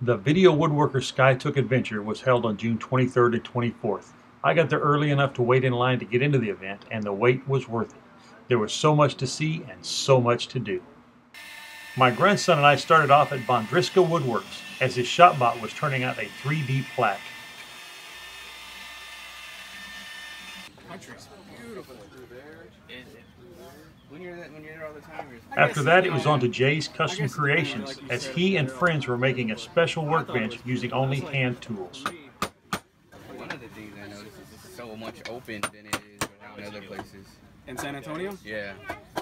The VideoWoodworkers Skiatook adventure was held on June 23rd and 24th. I got there early enough to wait in line to get into the event, and the wait was worth it. There was so much to see and so much to do. My grandson and I started off at Bondriska Woodworks as his ShopBot was turning out a 3D plaque. After that, it was on to Jay's Custom Creations as he and friends were making a special workbench using only hand tools. One of the things I noticed is it's so much open than it is around other places. In San Antonio? Yeah.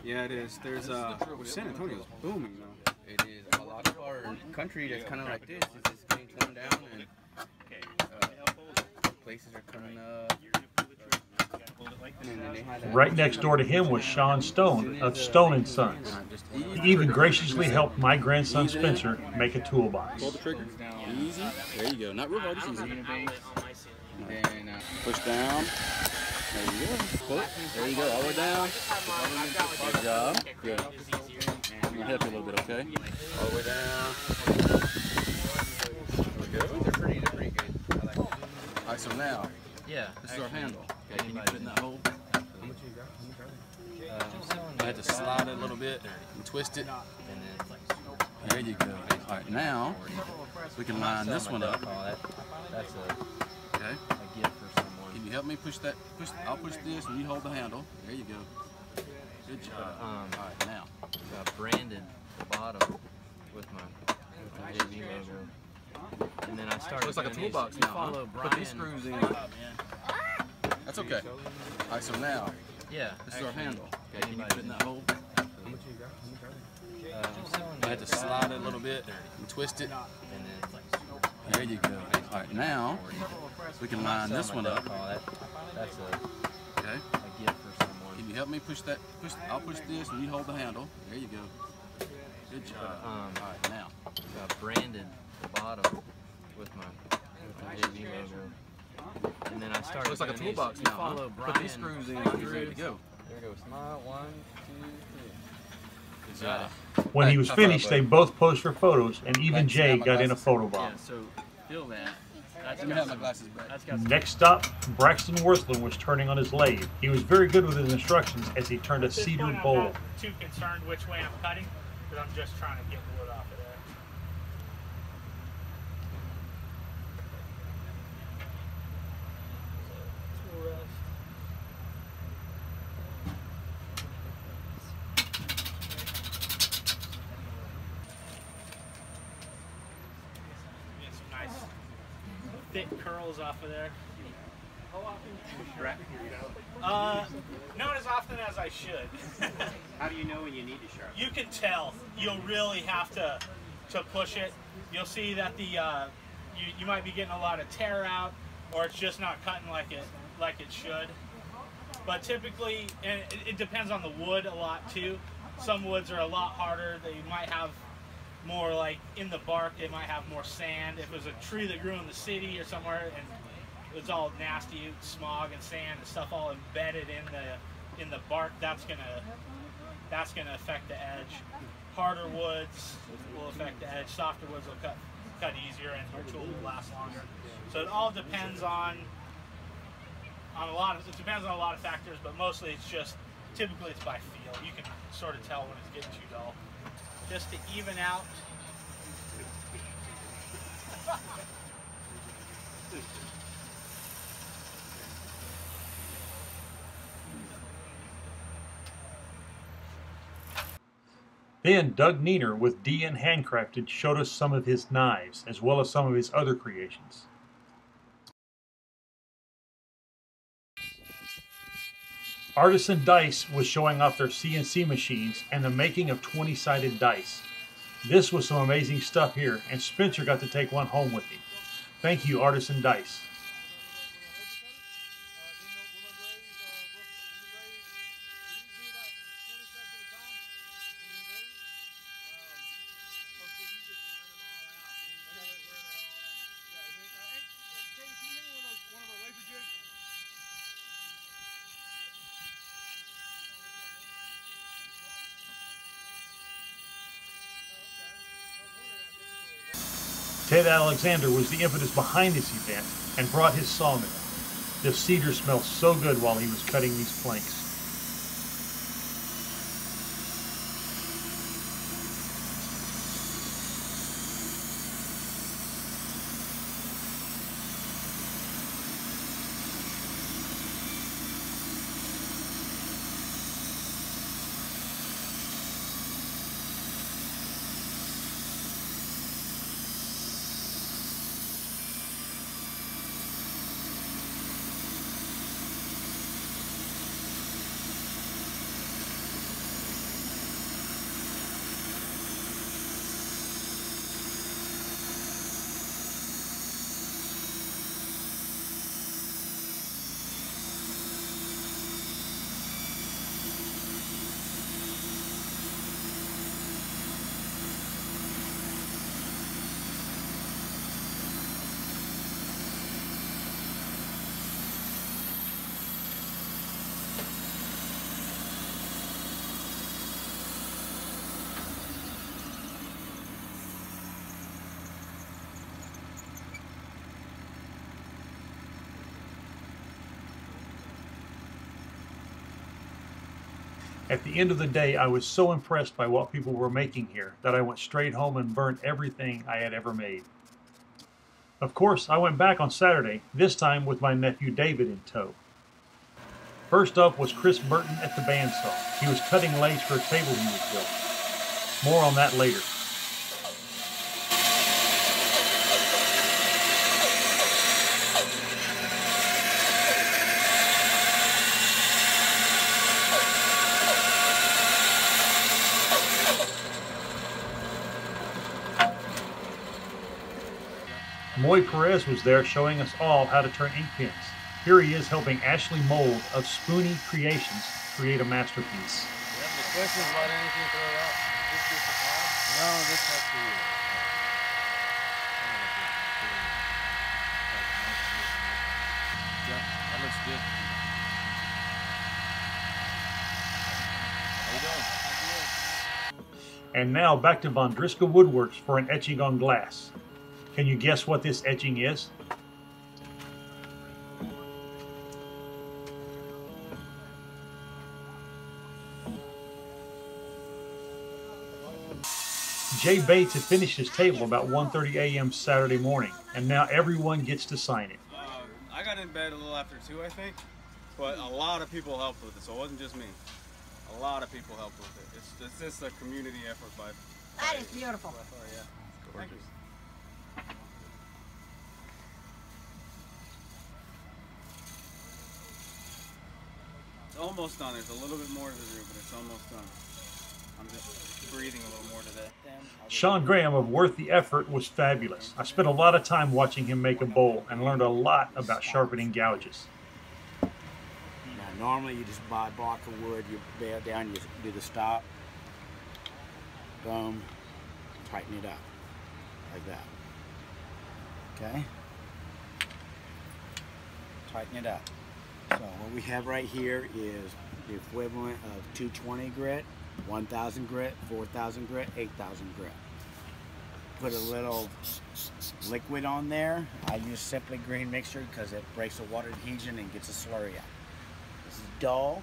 Yeah, it is. There's San Antonio's booming though. It is. A lot of our country that's kind of like this is just getting torn down, and places are coming up. Right next door to him was Sean Stone of Stone & Sons. He even graciously helped my grandson Spencer make a toolbox. Pull the trigger. Easy. There you go. Not real hard, just easy. Push down. There you go. Pull it. There you go. All the way down. Good job. Good. I'm going to help you a little bit, okay? All the way down. There we go. They're pretty good. I like it. All right, so now, this is our handle. Okay, can you put it in that hole? I had to slide it a little bit and twist it. There you go. All right, now we can line this one up. Okay. Can you help me push that? I'll push this and you hold the handle. There you go. Good job. All right, now. Got branded the bottom with my JV logo. And then I started. Looks like a toolbox now. Put these screws in. That's okay. All right, so now, this is our handle. Okay, can you put it in that hole? I had to slide it a little bit and twist it. There you go. All right, now we can line this one up. Okay. Can you help me push that? I'll push this and you hold the handle. There you go. Good job. All right, now. Got branded the bottom with my JV logo. And then I started. Looks like a toolbox now. Put these screws in. You're ready to go. There we go. Smile. 1, 2, 3. Good job. When he was finished, they both posed for photos, and even Jay got in a photo bomb. So feel that. Let me have my glasses back. Next stop, Braxton Worthland was turning on his lathe. He was very good with his instructions as he turned a cedar bowl. I'm not too concerned which way I'm cutting, but I'm just trying to get the wood off of there. Get some nice thick curls off of there. How often do you shrap not as often as I should. How do you know when you need to sharpen? You can tell. You'll really have to push it. You'll see that the you might be getting a lot of tear out, or it's just not cutting like it should. But typically, and it depends on the wood a lot too. Some woods are a lot harder. They might have more, like in the bark, they might have more sand. If it was a tree that grew in the city or somewhere and it's all nasty smog and sand and stuff all embedded in the bark, that's gonna affect the edge. Harder woods will affect the edge. Softer woods will cut easier, and your tool will last longer. So it all depends on a lot of factors, but mostly it's just typically it's by feel. You can sort of tell when it's getting too dull. Just to even out. Then Doug Neener with DN Handcrafted showed us some of his knives, as well as some of his other creations. Artisan Dice was showing off their CNC machines and the making of 20-sided dice. This was some amazing stuff here, and Spencer got to take one home with him. Thank you, Artisan Dice. Ted Alexander was the impetus behind this event and brought his sawmill. The cedar smelled so good while he was cutting these planks. At the end of the day, I was so impressed by what people were making here that I went straight home and burnt everything I had ever made. Of course, I went back on Saturday, this time with my nephew David in tow. First up was Chris Burton at the bandsaw. He was cutting laths for a table he was building. More on that later. Moy Perez was there showing us all how to turn ink pens. Here he is helping Ashley Mold of Spoony Creations create a masterpiece. You have any questions about anything, throw it out. This is the pod? No, this has to be. Yeah, that looks good. How you doing? And now back to Von Driska Woodworks for an etching on glass. Can you guess what this etching is? Jay Bates had finished his table about 1:30 a.m. Saturday morning, and now everyone gets to sign it. I got in bed a little after 2, I think, but a lot of people helped with it, so it wasn't just me. A lot of people helped with it. It's just a community effort by That is beautiful. yeah. Thank you. It's almost done. There's a little bit more to do, but it's almost done. I'm just breathing a little more today. Sean Graham of Worth the Effort was fabulous. I spent a lot of time watching him make a bowl and learned a lot about sharpening gouges. Now, normally you just buy a block of wood, you bear down, you do the stop, boom, tighten it up, like that. Okay? Tighten it up. So what we have right here is the equivalent of 220 grit, 1,000 grit, 4,000 grit, 8,000 grit. Put a little liquid on there. I use Simply Green mixture because it breaks the water adhesion and gets a slurry out. This is dull,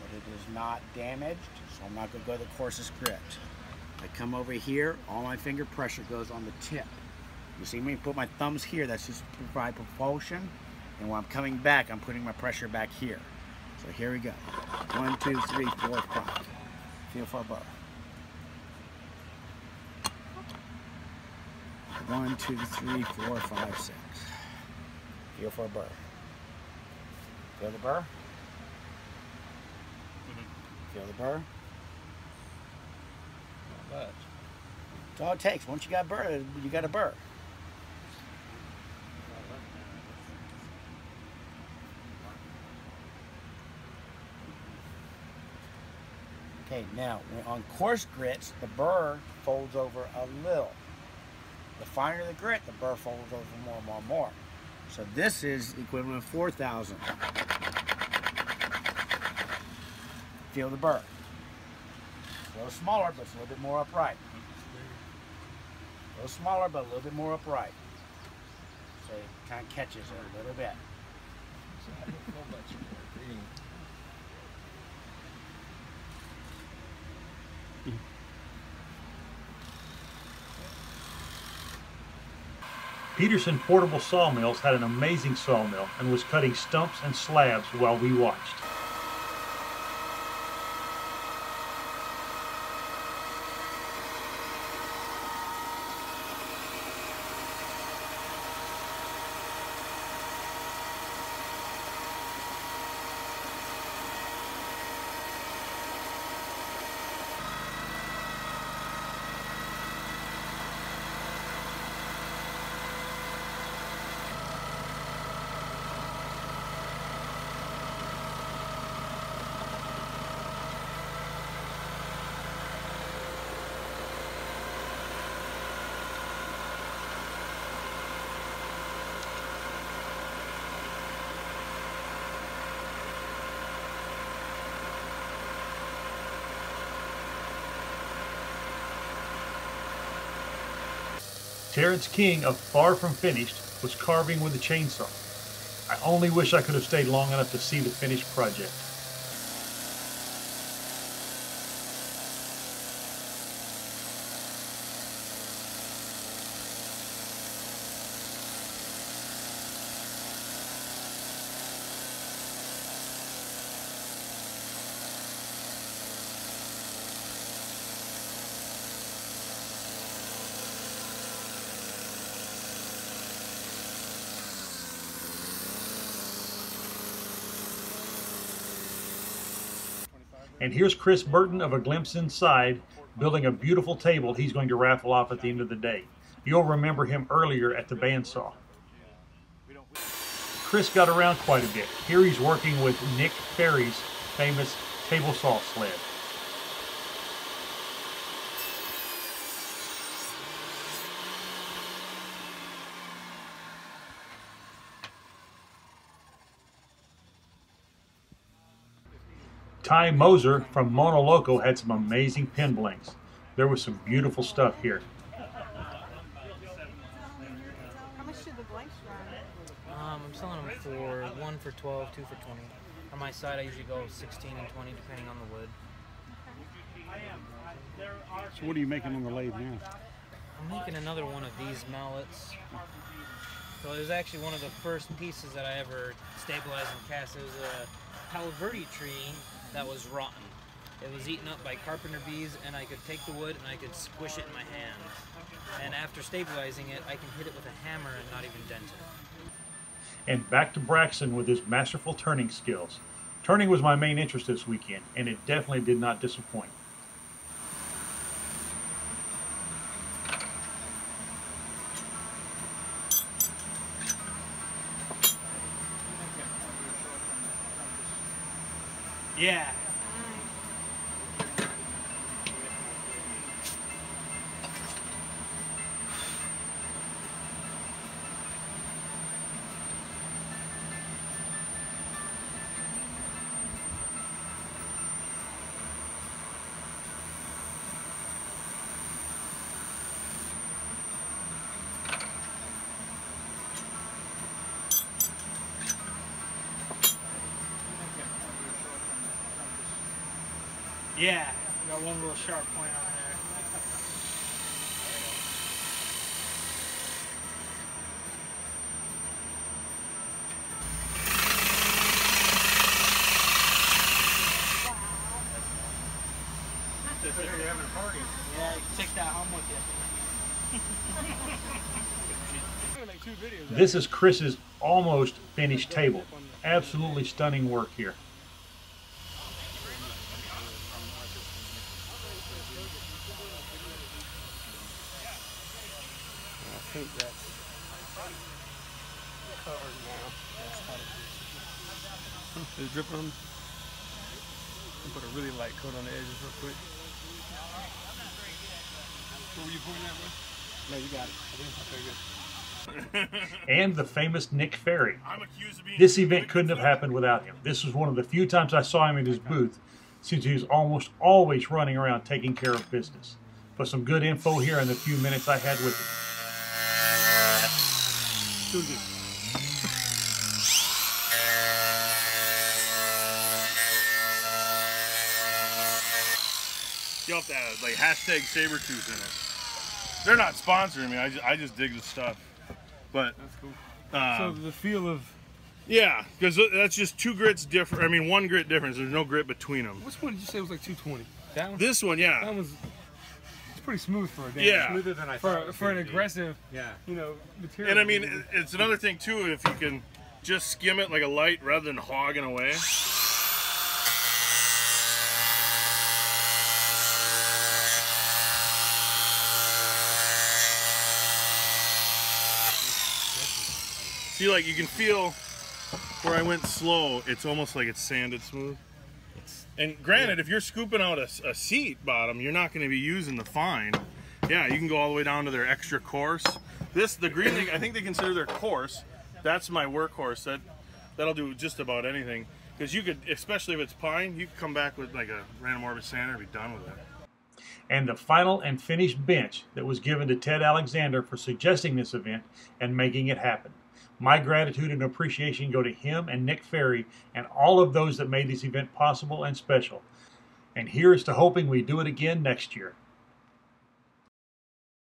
but it is not damaged, so I'm not going to go the coarsest grit. I come over here, all my finger pressure goes on the tip. You see me put my thumbs here, that's just to provide propulsion. And when I'm coming back, I'm putting my pressure back here. So here we go. 1, 2, 3, 4, 5. Feel for a burr. 1, 2, 3, 4, 5, 6. Feel for a burr. Feel the burr? Feel the burr? Not much. That's all it takes. Once you got a burr, you got a burr. Okay, now on coarse grits, the burr folds over a little. The finer the grit, the burr folds over more and more and more. So this is equivalent of 4,000. Feel the burr. It's a little smaller, but it's a little bit more upright. A little smaller, but a little bit more upright. So it kind of catches it a little bit. Peterson Portable Sawmills had an amazing sawmill and was cutting stumps and slabs while we watched. Terrence King of Far From Finished was carving with a chainsaw. I only wish I could have stayed long enough to see the finished project. And here's Chris Burton of A Glimpse Inside building a beautiful table he's going to raffle off at the end of the day. You'll remember him earlier at the bandsaw. Chris got around quite a bit. Here he's working with Nick Ferry's famous table saw sled. Ty Moser from Mono Loco had some amazing pin blanks. There was some beautiful stuff here. How much did the blanks run? I'm selling them for 1 for 12, 2 for 20. On my side, I usually go 16 and 20 depending on the wood. So what are you making on the lathe now? I'm making another one of these mallets. So it was actually one of the first pieces that I ever stabilized and cast. It was a Palo Verde tree that was rotten. It was eaten up by carpenter bees, and I could take the wood and I could squish it in my hands. And after stabilizing it, I can hit it with a hammer and not even dent it. And back to Braxton with his masterful turning skills. Turning was my main interest this weekend, and it definitely did not disappoint. Yeah. Yeah, got one little sharp point on there. You're having a party. Yeah, you can take that home with you. This is Chris's almost finished table. Absolutely stunning work here. I think that's covered now. It's dripping on. Put a really light coat on the edges real quick. What were you pointing at, bro? No, you got it. Okay, good. And the famous Nick Ferry. This event couldn't have happened without him. This was one of the few times I saw him in his booth, since he was almost always running around taking care of business. for some good info here in the few minutes I had with him. You'll have to have like hashtag Sabertooth in it. They're not sponsoring me. I just dig the stuff. But that's cool. So the feel of, yeah, because that's just 2 grits different. I mean, 1 grit difference. There's no grit between them. Which one did you say was like 220? That one. This one, yeah. That was. It's pretty smooth for a damn. Yeah. Smoother than I thought. For an aggressive. Yeah. You know, material. And I mean, it's another thing too. If you can just skim it like a light rather than hogging away. See, like you can feel where I went slow, it's almost like it's sanded smooth. And granted, if you're scooping out a seat bottom, you're not going to be using the fine. Yeah, you can go all the way down to their extra coarse. The green thing, I think they consider their coarse. That's my workhorse. That'll do just about anything. Because you could, especially if it's pine, you could come back with like a random orbit sander and be done with it. And the final and finished bench that was given to Ted Alexander for suggesting this event and making it happen. My gratitude and appreciation go to him and Nick Ferry and all of those that made this event possible and special. And here's to hoping we do it again next year.